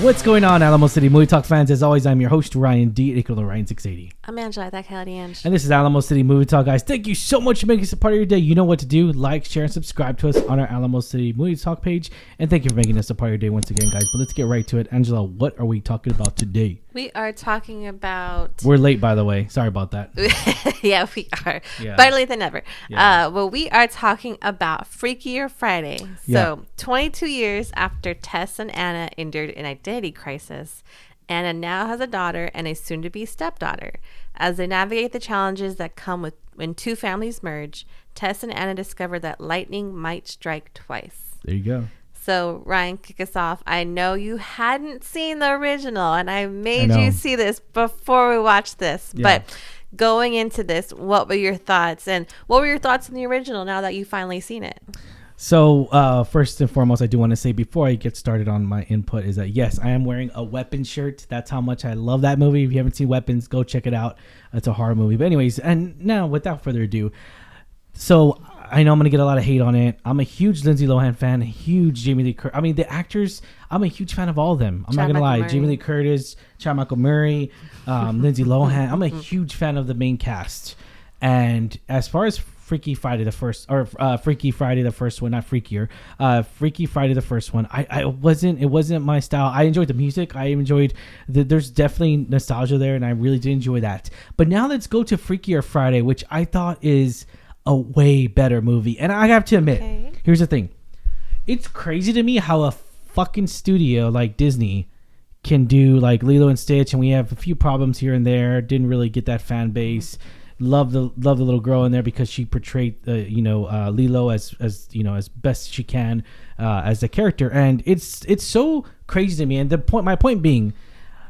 What's going on, Alamo City Movie Talk fans? As always, I'm your host, Ryan D. equal to Ryan680. I'm Angela, that Ange. And this is Alamo City Movie Talk, guys. Thank you so much for making us a part of your day. You know what to do. Like, share, and subscribe to us on our Alamo City Movie Talk page. And thank you for making us a part of your day once again, guys. But let's get right to it. Angela, what are we talking about today? We are talking about... We're late, by the way. Sorry about that. Yeah, we are. Yeah. Better late than never. Yeah. Well, we are talking about Freakier Friday. So, 22 years after Tess and Anna endured an identity crisis, Anna now has a daughter and a soon-to-be stepdaughter. As they navigate the challenges that come with when two families merge, Tess and Anna discover that lightning might strike twice. There you go. So, Ryan, kick us off. I know you hadn't seen the original, and I made you see this before we watched this. Yeah. But going into this, what were your thoughts? And what were your thoughts in the original now that you've finally seen it? So, first and foremost, I do want to say before I get started on my input is that, yes, I am wearing a Weapons shirt. That's how much I love that movie. If you haven't seen Weapons, go check it out. It's a horror movie. But anyways, and now, without further ado, so... I know I'm going to get a lot of hate on it. I'm a huge Lindsay Lohan fan, a huge Jamie Lee Curtis. I mean, the actors, I'm a huge fan of all of them. I'm not going to lie. Murray. Jamie Lee Curtis, Chad Michael Murray, Lindsay Lohan. I'm a huge fan of the main cast. And as far as Freaky Friday the first, or Freaky Friday the first one, not Freakier, Freaky Friday the first one, it wasn't my style. I enjoyed the music. I enjoyed, there's definitely nostalgia there, and I really did enjoy that. But now let's go to Freakier Friday, which I thought is a way better movie. And I have to admit, here's the thing. It's crazy to me how a fucking studio like Disney can do like Lilo and Stitch, and we have a few problems here and there. Didn't really get that fan base. Love the little girl in there because she portrayed Lilo as as best she can as a character, and it's so crazy to me. And my point being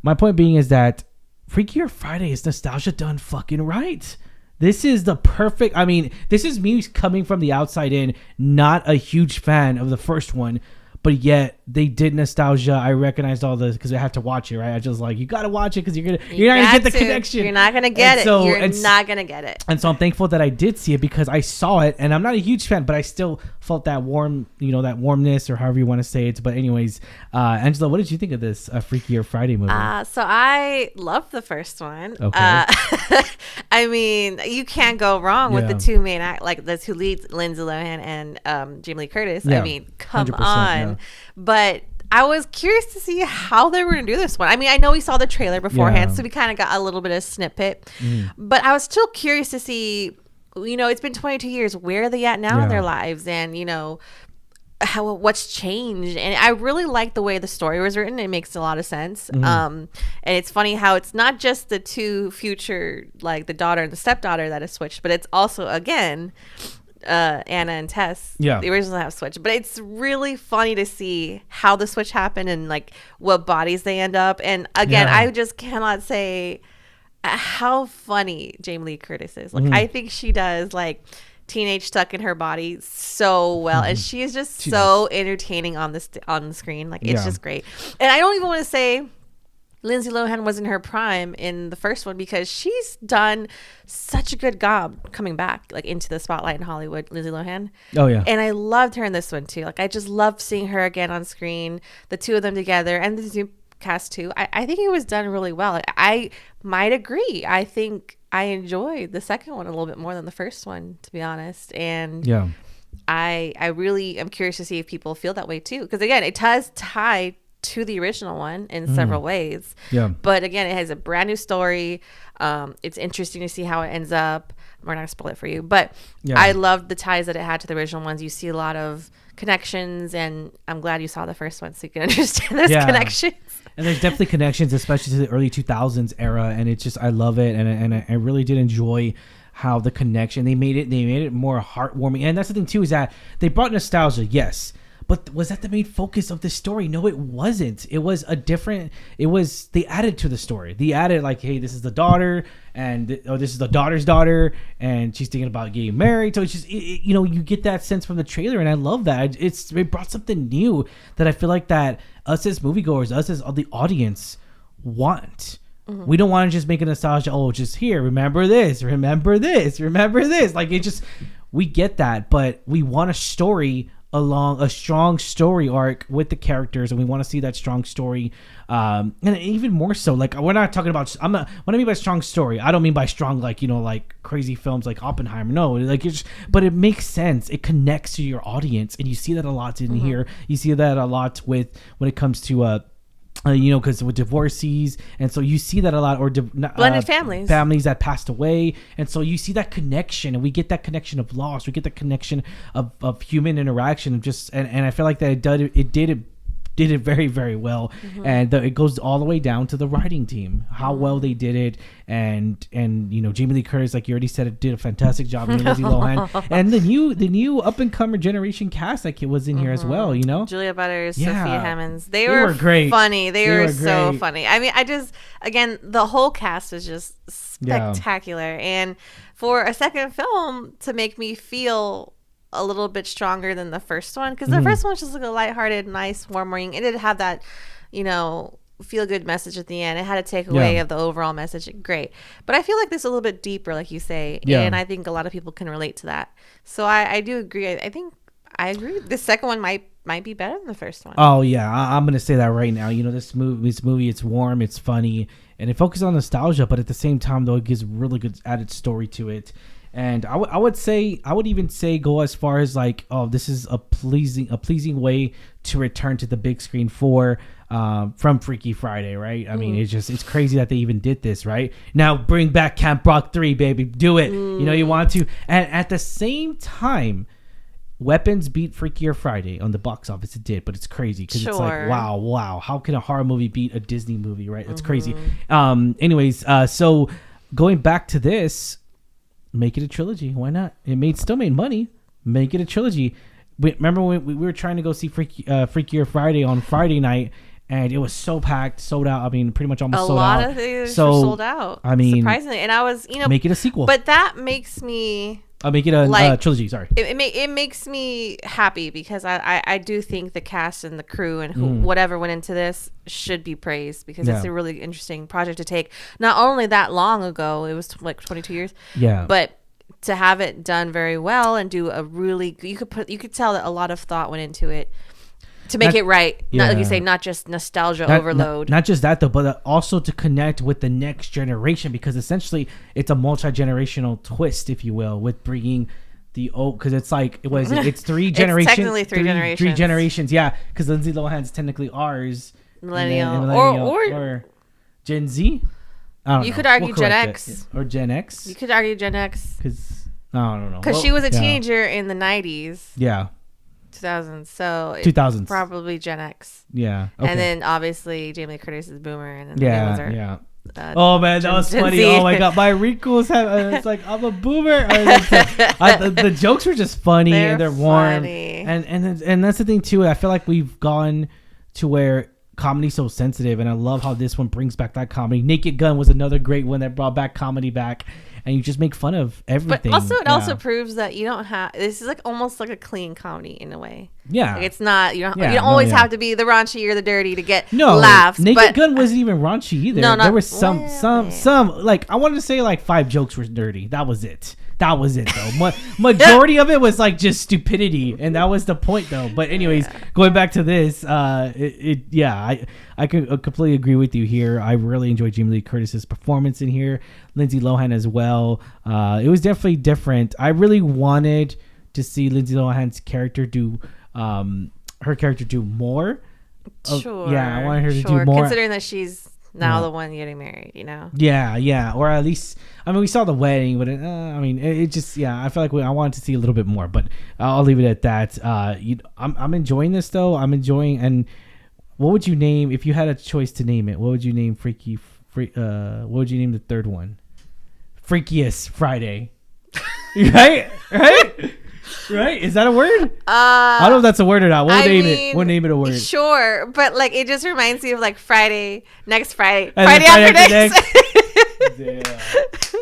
is that Freakier Friday is nostalgia done fucking right. This is the perfect... I mean, this is me coming from the outside in, not a huge fan of the first one, but yet they did nostalgia. I recognized all this because I have to watch it, right? I just like, you got to watch it because you're not going to get the connection. You're not going to get it. You're not going to get it. And so I'm thankful that I did see it because I saw it, and I'm not a huge fan, but I still felt that warm, that warmness, or however you want to say it. But anyways, Angela, what did you think of this Freakier Friday movie? So I loved the first one. Okay. I mean, you can't go wrong with the two main the two leads, Lindsay Lohan and Jamie Lee Curtis. Yeah. I mean, come on. Yeah. But I was curious to see how they were going to do this one. I mean, I know we saw the trailer beforehand, so we kind of got a little bit of snippet. But I was still curious to see, it's been 22 years. Where are they at now in their lives? And, what's changed. And I really like the way the story was written. It makes a lot of sense. And it's funny how it's not just the two future, like the daughter and the stepdaughter that is switched, but it's also, again... Anna and Tess, the original have switched, but it's really funny to see how the switch happened and like what bodies they end up. And again, I just cannot say how funny Jamie Lee Curtis is. Like I think she does like teenage stuck in her body so well, and she is just so entertaining on the screen. Like it's just great. And I don't even want to say Lindsay Lohan was in her prime in the first one because she's done such a good job coming back like into the spotlight in Hollywood, Lindsay Lohan. Oh yeah. And I loved her in this one too. Like I just loved seeing her again on screen, the two of them together, and the new cast too. I think it was done really well. Like, I might agree. I think I enjoyed the second one a little bit more than the first one, to be honest. And I really am curious to see if people feel that way too. Because again, it does tie to the original one in several ways. But again, it has a brand new story. It's interesting to see how it ends up. We're not gonna spoil it for you, but I loved the ties that it had to the original ones. You see a lot of connections, and I'm glad you saw the first one so you can understand those connections. And there's definitely connections, especially to the early 2000s era, and it's just, I love it, and I really did enjoy how the connection, they made it more heartwarming. And that's the thing too, is that they brought nostalgia, yes. But was that the main focus of the story? No, it wasn't. It was they added to the story. They added like, hey, this is the daughter, and this is the daughter's daughter, and she's thinking about getting married. So it's just, you get that sense from the trailer, and I love that. It brought something new that I feel like that us as moviegoers, us as the audience want. We don't want to just make a nostalgia. Oh, just here, remember this. Like it just, we get that, but we want a story along a strong story arc with the characters, and we want to see that strong story, and even more so, like, we're not talking about, what I mean by strong story, I don't mean by strong, like, like crazy films like Oppenheimer. No, like, but it makes sense, it connects to your audience, and you see that a lot in here. You see that a lot when it comes to because with divorcees, and so you see that a lot, or blended families that passed away, and so you see that connection, and we get that connection of loss, we get the connection of human interaction, and I feel like that it did it very, very well. And it goes all the way down to the writing team, how well they did it, and Jamie Lee Curtis, like you already said, it did a fantastic job, and Lindsay Lohan, and the new up and comer generation cast that was in here as well. Julia Butters, Sophia Hammonds, they were great, funny. They were so funny. I mean, again, the whole cast was just spectacular, and for a second film to make me feel a little bit stronger than the first one, because the first one was just like a lighthearted, nice, warming. It did have that, feel good message at the end. It had a takeaway of the overall message. Great. But I feel like this is a little bit deeper, like you say, and I think a lot of people can relate to that. So I do agree. I think I agree. The second one might be better than the first one. Oh yeah, I'm gonna say that right now. This movie, it's warm, it's funny, and it focuses on nostalgia, but at the same time, though, it gives really good added story to it. And I would even say go as far as like, oh, this is a pleasing way to return to the big screen from Freaky Friday, right? I mean, it's crazy that they even did this, right? Now bring back Camp Rock 3, baby, do it. You want to, and at the same time, Weapons beat Freakier Friday on the box office. It did, but it's crazy because it's like, wow, how can a horror movie beat a Disney movie, right? It's crazy. Anyways, so going back to this. Make it a trilogy. Why not? Still made money. Make it a trilogy. Remember when we were trying to go see Freakier Friday on Friday night, and it was so packed, sold out. I mean, pretty much almost sold out. A lot of things were sold out. I mean, surprisingly, and I was, make it a sequel. But that makes me. Make it a trilogy. Sorry. It makes me happy because I do think the cast and the crew and whatever went into this should be praised, because it's a really interesting project to take. Not only that long ago, it was like 22 years. Yeah. But to have it done very well and do a really, you could tell that a lot of thought went into it to make it right. Not like you say, not just nostalgia overload. Not just that though, but also to connect with the next generation, because essentially it's a multi-generational twist, if you will, with bringing the old, because it's like it's three generations. It's technically three generations. Three generations, yeah, because Lindsay Lohan's technically ours, millennial or Gen Z. I don't know. You could argue Gen X or Gen X. You could argue Gen X because I don't know, because she was a teenager in the 90s. Yeah. 2000s, so 2000s, probably Gen X. Yeah, okay. And then obviously Jamie Lee Curtis is Boomer, and then the oh man, that was funny. Z. Oh my god, my wrinkles have. It's like I'm a Boomer. The jokes were just funny, and they're warm, and that's the thing too. I feel like we've gone to where comedy's so sensitive, and I love how this one brings back that comedy. Naked Gun was another great one that brought back comedy back. And you just make fun of everything. But also, it also proves that you don't have. This is like almost like a clean comedy in a way. Yeah, like it's not. You don't always have to be the raunchy or the dirty to get laughs. Naked Gun wasn't even raunchy either. No, there was some. Like I wanted to say, like 5 jokes were dirty. That was it. Though. Majority of it was like just stupidity, and that was the point though. But anyways, going back to this, I can completely agree with you here. I really enjoyed Jamie Lee Curtis's performance in here, Lindsay Lohan as well. It was definitely different. I really wanted to see Lindsay Lohan's character do more. Sure. I wanted her to do more, considering that she's now the one getting married, Yeah, or at least, I mean, we saw the wedding, but it just, I feel like I wanted to see a little bit more, but I'll leave it at that. I'm enjoying this though. I'm enjoying, and what would you name, if you had a choice to name it, what would you name what would you name the third one? Freakiest Friday. Right? Is that a word? I don't know if that's a word or not. We'll name it a word. Sure, but like it just reminds me of like next Friday, and Friday after next. Yeah.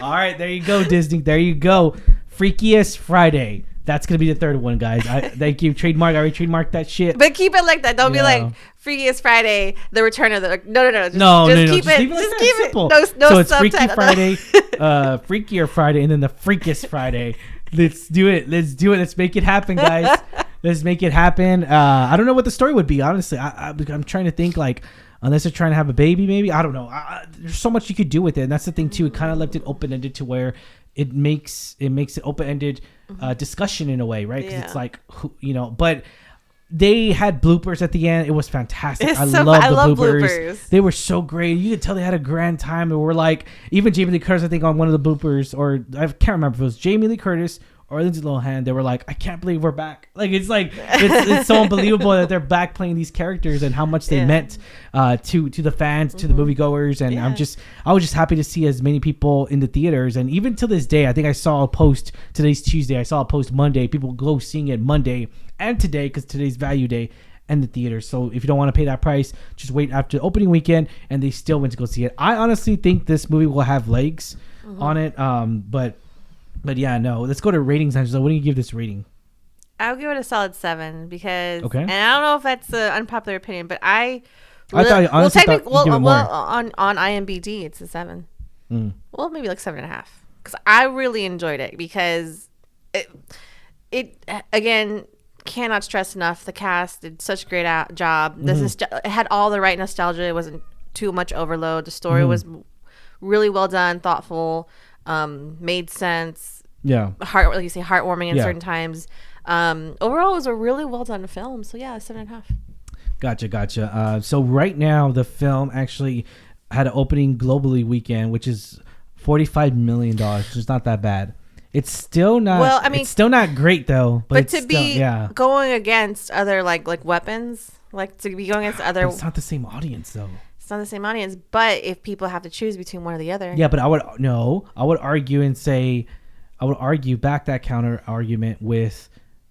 All right, there you go, Disney. There you go. Freakiest Friday. That's gonna be the third one, guys. Thank you. Trademark. I already trademarked that shit. But keep it like that. Don't be like Freakiest Friday, the return of the. No. Just keep it simple. No so it's subtitle. Freaky Friday, Freakier Friday, and then the Freakest Friday. Let's do it. Let's make it happen, guys. let's make it happen. I don't know what the story would be, honestly. I'm trying to think, like, unless they're trying to have a baby, maybe. I don't know. There's so much you could do with it, and that's the thing too. It kind of left it open ended to where it makes it open ended discussion in a way, right? Because it's like, but. They had bloopers at the end. It was fantastic. I love the bloopers. They were so great. You could tell they had a grand time. And we're like, even Jamie Lee Curtis, I think on one of the bloopers, or I can't remember if it was Jamie Lee Curtis or Lindsay Lohan, they were like, I can't believe we're back. Like, it's so unbelievable that they're back playing these characters and how much they meant to the fans, to the moviegoers. And I was just happy to see as many people in the theaters. And even to this day, I think I saw a post, today's Tuesday, I saw a post Monday, people go seeing it Monday and today, because today's value day and the theater. So if you don't want to pay that price, just wait after opening weekend, and they still went to go see it. I honestly think this movie will have legs on it. But yeah, no. Let's go to ratings, Angela. What do you give this rating? I'll give it a solid 7 because, and I don't know if that's an unpopular opinion, but on IMDb it's a 7. Well, maybe like 7.5, because I really enjoyed it because it again. Cannot stress enough, the cast did such a great job. It had all the right nostalgia. It wasn't too much overload. The story was really well done, thoughtful, made sense. Like you say, heartwarming in certain times. Overall, it was a really well done film. So yeah, 7.5. Gotcha. So right now, the film actually had an opening globally weekend, which is $45 million, which is not that bad. It's still not. Well, I mean, it's still not great though. But to be going against other like weapons, like to be going against other. But it's not the same audience though. It's not the same audience. But if people have to choose between one or the other. Yeah, but I would argue and say, I would argue back that counter argument with,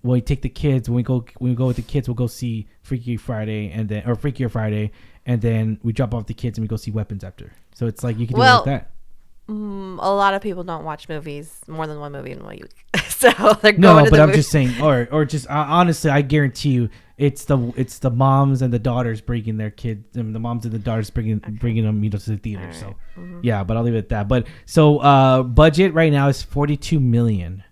when we take the kids, when we go with the kids, we'll go see Freakier Friday and then we drop off the kids and we go see Weapons after. So it's like you can do it like that. A lot of people don't watch movies more than one movie in a week, so they're going to the I'm just saying, or just honestly, I guarantee you, it's the moms and the daughters bringing their kids, and the moms and the daughters bringing them, to the theater. Right. So yeah, but I'll leave it at that. But so budget right now is $42 million.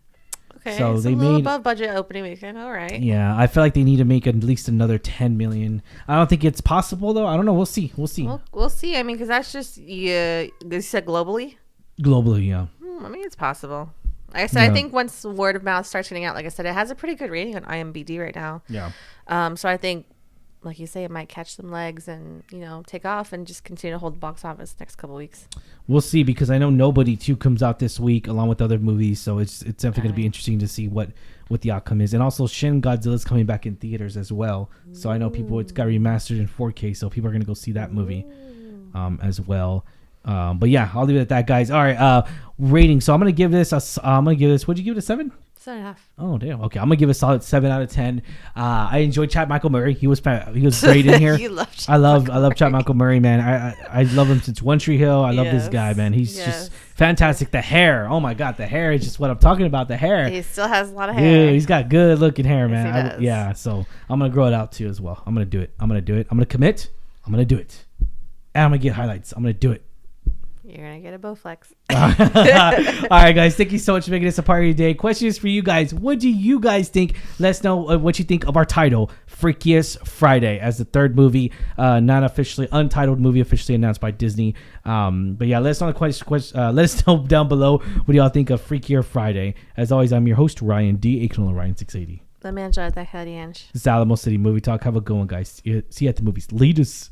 Okay, so they made above budget opening weekend. All right. Yeah, I feel like they need to make at least another $10 million. I don't think it's possible though. I don't know. We'll see. We'll see. I mean, because that's just you said globally. Globally, yeah. I mean, it's possible. Like I said, I think once word of mouth starts getting out, like I said, it has a pretty good rating on IMDb right now. Yeah. So I think, like you say, it might catch some legs and take off and just continue to hold the box office next couple weeks. We'll see, because I know Nobody 2 comes out this week along with other movies, so it's definitely going to be interesting to see what the outcome is. And also Shin Godzilla's coming back in theaters as well. So I know it's got remastered in 4K, so people are going to go see that movie as well. But yeah, I'll leave it at that, guys. All right, rating. So I'm gonna give this. What'd you give it, a 7? 7.5. Oh damn. Okay, I'm gonna give it a solid 7 out of 10. I enjoyed Chad Michael Murray. He was great in here. I love Chad Michael Murray, man. I love him since One Tree Hill. I love this guy, man. He's just fantastic. The hair. Oh my god, the hair is just what I'm talking about. The hair. He still has a lot of hair. Yeah, he's got good looking hair, man. Yes, he does. So I'm gonna grow it out too as well. I'm gonna do it. I'm gonna commit. I'm gonna do it. And I'm gonna get highlights. I'm gonna do it. You're going to get a Bowflex. All right, guys. Thank you so much for making this a part of your day. Question is for you guys. What do you guys think? Let us know what you think of our title, Freakiest Friday, as the third movie, not officially, untitled movie officially announced by Disney. But yeah, let us know let us know down below what do y'all think of Freakier Friday. As always, I'm your host, Ryan D. Akenal Ryan 680. The man, This is Alamo City Movie Talk. Have a good one, guys. See you at the movies. Lead us.